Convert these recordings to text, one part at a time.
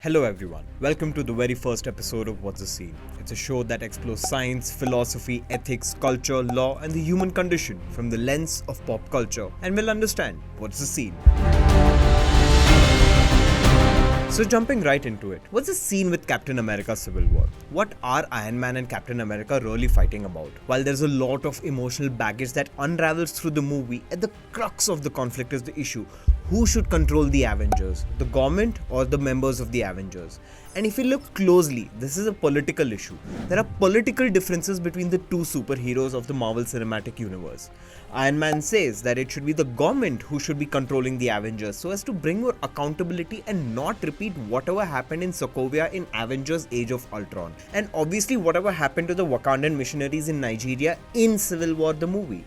Hello everyone, welcome to the very first episode of What's the Scene. It's a show that explores science, philosophy, ethics, culture, law and the human condition from the lens of pop culture and we'll understand what's the scene. So jumping right into it, what's the scene with Captain America Civil War? What are Iron Man and Captain America really fighting about? While there's a lot of emotional baggage that unravels through the movie, at the crux of the conflict is the issue. Who should control the Avengers? The government or the members of the Avengers? And if you look closely, this is a political issue. There are political differences between the two superheroes of the Marvel Cinematic Universe. Iron Man says that it should be the government who should be controlling the Avengers so as to bring more accountability and not repeat whatever happened in Sokovia in Avengers Age of Ultron. And obviously whatever happened to the Wakandan missionaries in Nigeria in Civil War the movie.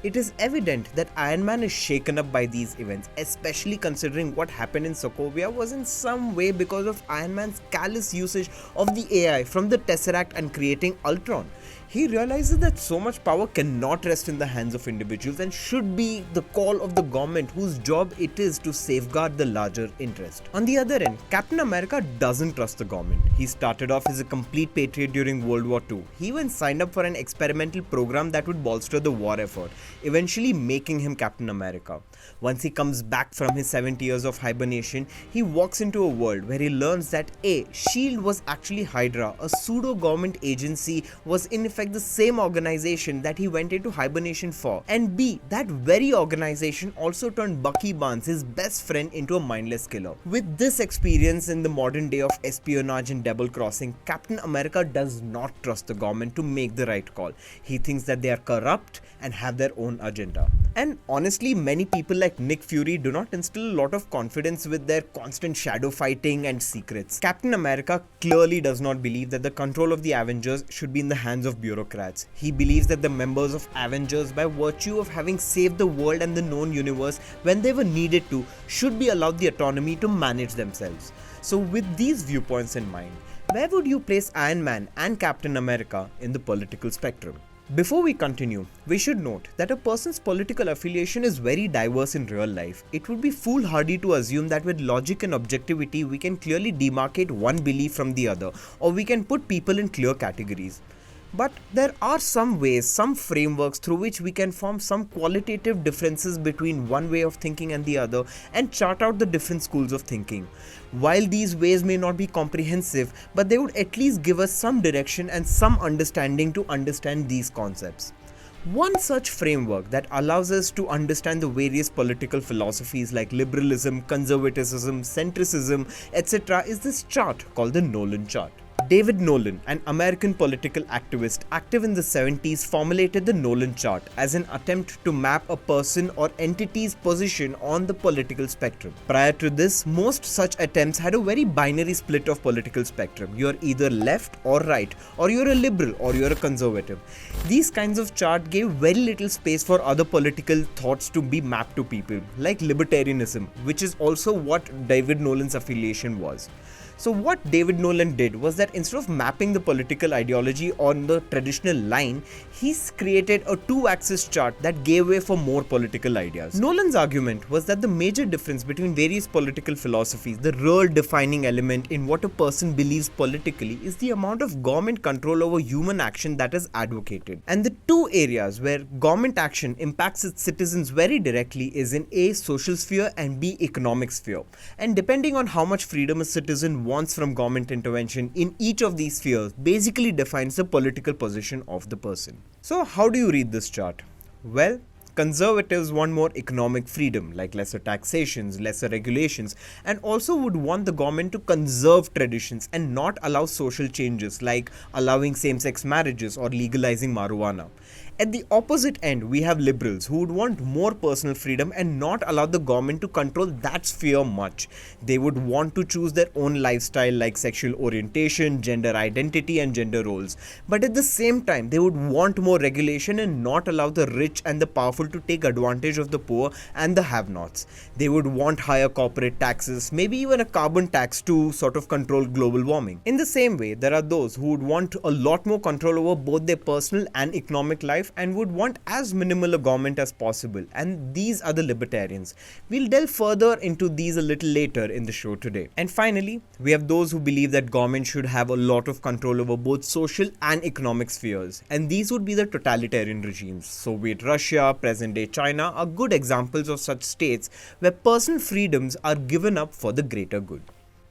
It is evident that Iron Man is shaken up by these events, especially considering what happened in Sokovia was in some way because of Iron Man's callous usage of the AI from the Tesseract and creating Ultron. He realizes that so much power cannot rest in the hands of individuals and should be the call of the government whose job it is to safeguard the larger interest. On the other end, Captain America doesn't trust the government. He started off as a complete patriot during World War II. He even signed up for an experimental program that would bolster the war effort, eventually making him Captain America. Once he comes back from his 70 years of hibernation, he walks into a world where he learns that A. SHIELD was actually Hydra, a pseudo-government agency was in effect the same organization that he went into hibernation for, and B. that very organization also turned Bucky Barnes, his best friend, into a mindless killer. With this experience in the modern day of espionage and double crossing, Captain America does not trust the government to make the right call. He thinks that they are corrupt and have their own agenda. And honestly, many people like Nick Fury do not instill a lot of confidence with their constant shadow fighting and secrets. Captain America clearly does not believe that the control of the Avengers should be in the hands of bureaucrats. He believes that the members of Avengers, by virtue of having saved the world and the known universe when they were needed to, should be allowed the autonomy to manage themselves. So with these viewpoints in mind, where would you place Iron Man and Captain America in the political spectrum? Before we continue, we should note that a person's political affiliation is very diverse in real life. It would be foolhardy to assume that with logic and objectivity we can clearly demarcate one belief from the other, or we can put people in clear categories. But there are some ways, some frameworks through which we can form some qualitative differences between one way of thinking and the other and chart out the different schools of thinking. While these ways may not be comprehensive, but they would at least give us some direction and some understanding to understand these concepts. One such framework that allows us to understand the various political philosophies like liberalism, conservatism, centricism, etc. is this chart called the Nolan chart. David Nolan, an American political activist active in the 70s, formulated the Nolan chart as an attempt to map a person or entity's position on the political spectrum. Prior to this, most such attempts had a very binary split of political spectrum. You're either left or right, or you're a liberal or you're a conservative. These kinds of chart gave very little space for other political thoughts to be mapped to people, like Libertarianism, which is also what David Nolan's affiliation was. So what David Nolan did was that instead of mapping the political ideology on the traditional line, he's created a two-axis chart that gave way for more political ideas. Nolan's argument was that the major difference between various political philosophies, the real defining element in what a person believes politically, is the amount of government control over human action that is advocated. And the two areas where government action impacts its citizens very directly is in A. social sphere and B. economic sphere. And depending on how much freedom a citizen wants from government intervention in each of these spheres basically defines the political position of the person. So how do you read this chart? Well, conservatives want more economic freedom, like lesser taxations, lesser regulations, and also would want the government to conserve traditions and not allow social changes like allowing same-sex marriages or legalizing marijuana. At the opposite end, we have liberals who would want more personal freedom and not allow the government to control that sphere much. They would want to choose their own lifestyle like sexual orientation, gender identity and gender roles. But at the same time, they would want more regulation and not allow the rich and the powerful to take advantage of the poor and the have-nots. They would want higher corporate taxes, maybe even a carbon tax to sort of control global warming. In the same way, there are those who would want a lot more control over both their personal and economic life life and would want as minimal a government as possible, and these are the libertarians. We'll delve further into these a little later in the show today. And finally, we have those who believe that government should have a lot of control over both social and economic spheres, and these would be the totalitarian regimes. Soviet Russia, present-day China are good examples of such states where personal freedoms are given up for the greater good.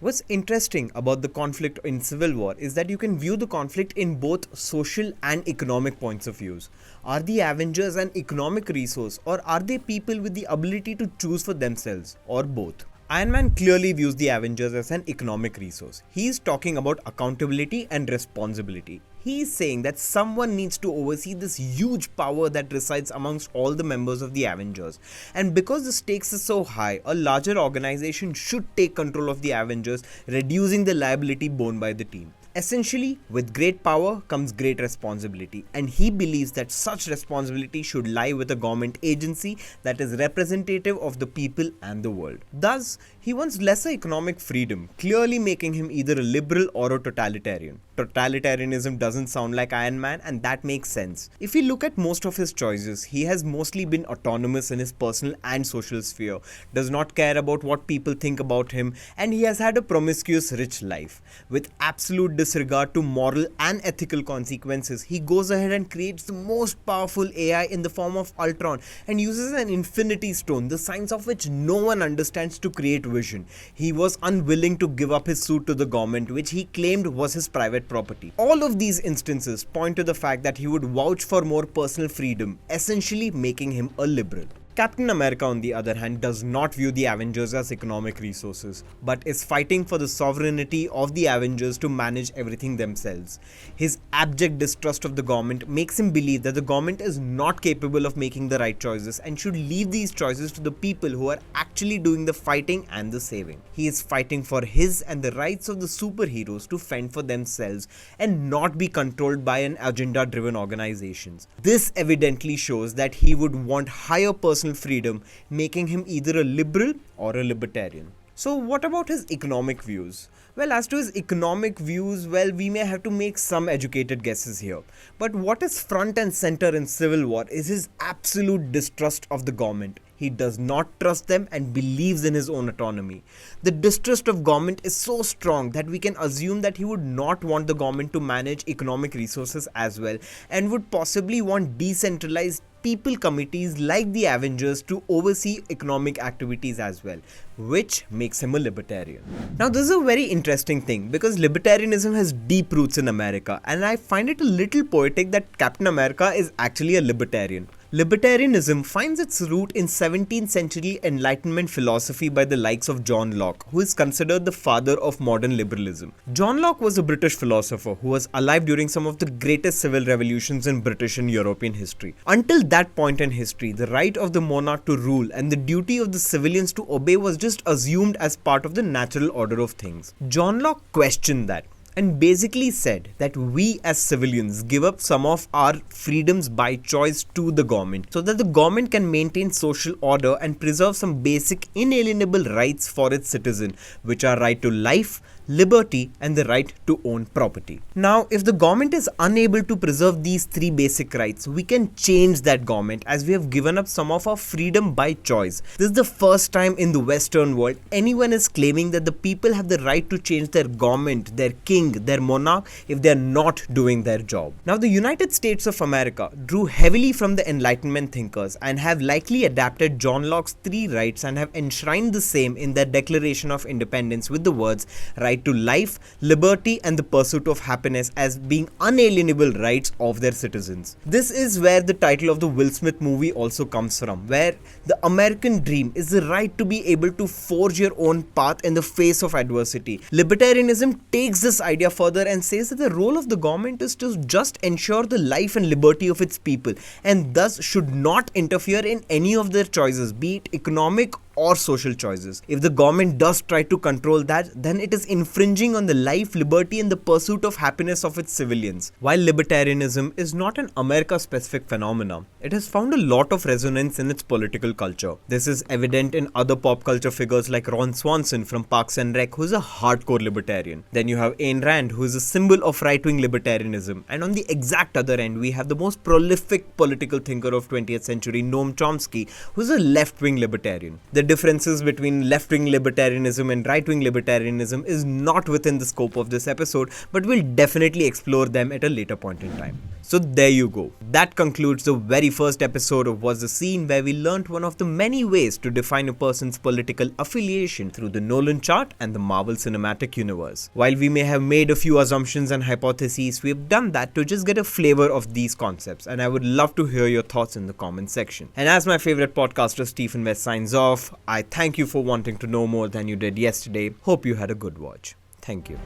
What's interesting about the conflict in civil war is that you can view the conflict in both social and economic points of views. Are the Avengers an economic resource, or are they people with the ability to choose for themselves, or both? Iron Man clearly views the Avengers as an economic resource. He is talking about accountability and responsibility. He is saying that someone needs to oversee this huge power that resides amongst all the members of the Avengers. And because the stakes are so high, a larger organization should take control of the Avengers, reducing the liability borne by the team. Essentially, with great power comes great responsibility, and he believes that such responsibility should lie with a government agency that is representative of the people and the world. Thus, he wants lesser economic freedom, clearly making him either a liberal or a totalitarian. Totalitarianism doesn't sound like Iron Man, and that makes sense. If we look at most of his choices, he has mostly been autonomous in his personal and social sphere, does not care about what people think about him, and he has had a promiscuous rich life. With absolute disregard to moral and ethical consequences, he goes ahead and creates the most powerful AI in the form of Ultron and uses an infinity stone, the science of which no one understands, to create vision. He was unwilling to give up his suit to the government, which he claimed was his private property. All of these instances point to the fact that he would vouch for more personal freedom, essentially making him a liberal. Captain America, on the other hand, does not view the Avengers as economic resources, but is fighting for the sovereignty of the Avengers to manage everything themselves. His abject distrust of the government makes him believe that the government is not capable of making the right choices and should leave these choices to the people who are actually doing the fighting and the saving. He is fighting for his and the rights of the superheroes to fend for themselves and not be controlled by an agenda-driven organizations. This evidently shows that he would want higher personal freedom, making him either a liberal or a libertarian. So what about his economic views? Well, as to his economic views, we may have to make some educated guesses here. But what is front and center in civil war is his absolute distrust of the government. He does not trust them and believes in his own autonomy. The distrust of government is so strong that we can assume that he would not want the government to manage economic resources as well, and would possibly want decentralized people committees like the Avengers to oversee economic activities as well, which makes him a libertarian. Now, this is a very interesting thing because libertarianism has deep roots in America, and I find it a little poetic that Captain America is actually a libertarian. Libertarianism finds its root in 17th century Enlightenment philosophy by the likes of John Locke, who is considered the father of modern liberalism. John Locke was a British philosopher who was alive during some of the greatest civil revolutions in British and European history. Until that point in history, the right of the monarch to rule and the duty of the civilians to obey was just assumed as part of the natural order of things. John Locke questioned that and basically said that we as civilians give up some of our freedoms by choice to the government so that the government can maintain social order and preserve some basic inalienable rights for its citizen, which are right to life, liberty, and the right to own property. Now, if the government is unable to preserve these three basic rights, we can change that government as we have given up some of our freedom by choice. This is the first time in the Western world anyone is claiming that the people have the right to change their government, their king, their monarch if they are not doing their job. Now, the United States of America drew heavily from the Enlightenment thinkers and have likely adapted John Locke's three rights and have enshrined the same in their Declaration of Independence with the words right to life, liberty, and the pursuit of happiness as being unalienable rights of their citizens. This is where the title of the Will Smith movie also comes from, where the American dream is the right to be able to forge your own path in the face of adversity. Libertarianism takes this idea further and says that the role of the government is to just ensure the life and liberty of its people and thus should not interfere in any of their choices, be it economic or social choices. If the government does try to control that, then it is infringing on the life, liberty, and the pursuit of happiness of its civilians. While libertarianism is not an America-specific phenomenon, it has found a lot of resonance in its political culture. This is evident in other pop culture figures like Ron Swanson from Parks and Rec, who is a hardcore libertarian. Then you have Ayn Rand, who is a symbol of right-wing libertarianism. And on the exact other end, we have the most prolific political thinker of 20th century, Noam Chomsky, who is a left-wing libertarian. The differences between left-wing libertarianism and right-wing libertarianism is not within the scope of this episode, but we'll definitely explore them at a later point in time. So there you go. That concludes the very first episode of What's the Scene, where we learnt one of the many ways to define a person's political affiliation through the Nolan chart and the Marvel Cinematic Universe. While we may have made a few assumptions and hypotheses, we have done that to just get a flavor of these concepts, and I would love to hear your thoughts in the comment section. And as my favorite podcaster Stephen West signs off, I thank you for wanting to know more than you did yesterday. Hope you had a good watch. Thank you.